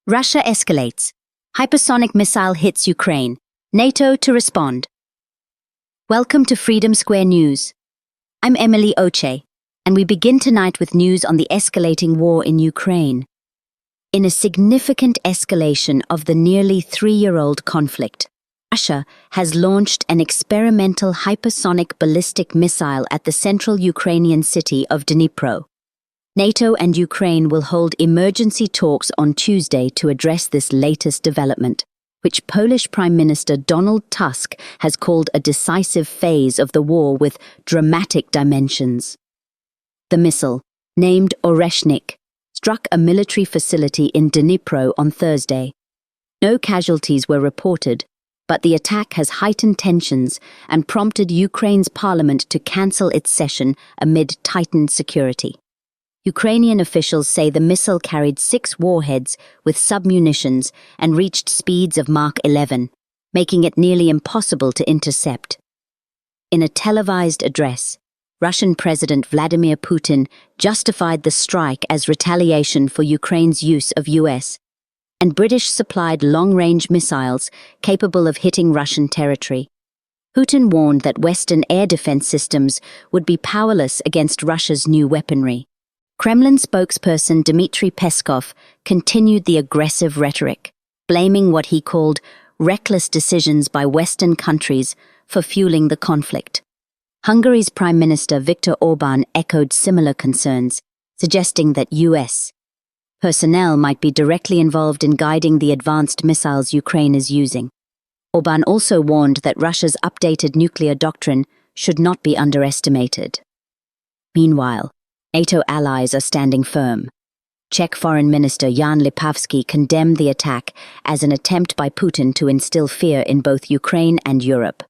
Russia escalates. Hypersonic missile hits Ukraine. NATO to respond. Welcome to Freedom Square News. I'm Emily Oche, and we begin tonight with news on the escalating war in Ukraine. In a significant escalation of the nearly 3-year-old conflict, Russia has launched an experimental hypersonic ballistic missile at the central Ukrainian city of Dnipro. NATO and Ukraine will hold emergency talks on Tuesday to address this latest development, which Polish Prime Minister Donald Tusk has called a decisive phase of the war with dramatic dimensions. The missile, named Oreshnik, struck a military facility in Dnipro on Thursday. No casualties were reported, but the attack has heightened tensions and prompted Ukraine's parliament to cancel its session amid tightened security. Ukrainian officials say the missile carried 6 warheads with submunitions and reached speeds of Mach 11, making it nearly impossible to intercept. In a televised address, Russian President Vladimir Putin justified the strike as retaliation for Ukraine's use of US and British-supplied long-range missiles capable of hitting Russian territory. Putin warned that Western air defense systems would be powerless against Russia's new weaponry. Kremlin spokesperson Dmitry Peskov continued the aggressive rhetoric, blaming what he called reckless decisions by Western countries for fueling the conflict. Hungary's Prime Minister Viktor Orbán echoed similar concerns, suggesting that US personnel might be directly involved in guiding the advanced missiles Ukraine is using. Orbán also warned that Russia's updated nuclear doctrine should not be underestimated. Meanwhile, NATO allies are standing firm. Czech Foreign Minister Jan Lipavsky condemned the attack as an attempt by Putin to instill fear in both Ukraine and Europe.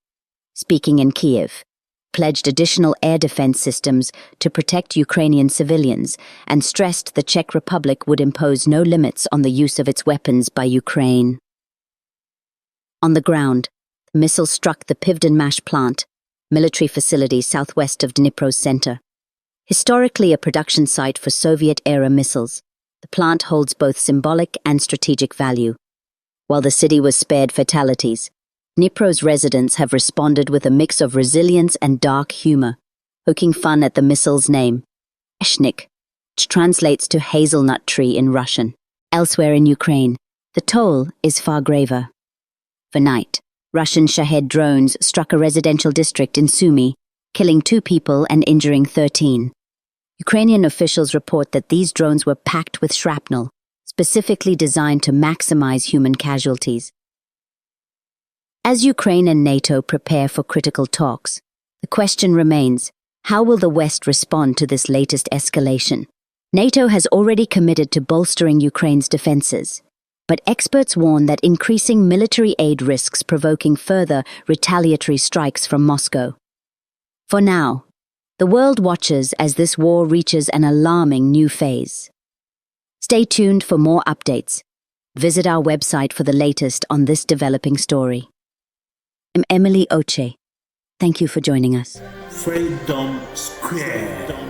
Speaking in Kiev, pledged additional air defense systems to protect Ukrainian civilians and stressed the Czech Republic would impose no limits on the use of its weapons by Ukraine. On the ground, the missile struck the Pivdenmash plant, military facility southwest of Dnipro's center. Historically a production site for Soviet-era missiles, the plant holds both symbolic and strategic value. While the city was spared fatalities, Dnipro's residents have responded with a mix of resilience and dark humor, poking fun at the missile's name, Oreshnik, which translates to hazelnut tree in Russian. Elsewhere in Ukraine, the toll is far graver. For night, Russian Shahed drones struck a residential district in Sumy, killing 2 people and injuring 13. Ukrainian officials report that these drones were packed with shrapnel, specifically designed to maximize human casualties. As Ukraine and NATO prepare for critical talks, the question remains, how will the West respond to this latest escalation? NATO has already committed to bolstering Ukraine's defenses, but experts warn that increasing military aid risks provoking further retaliatory strikes from Moscow. For now, the world watches as this war reaches an alarming new phase. Stay tuned for more updates. Visit our website for the latest on this developing story. I'm Emily Oche. Thank you for joining us. Freedom Square.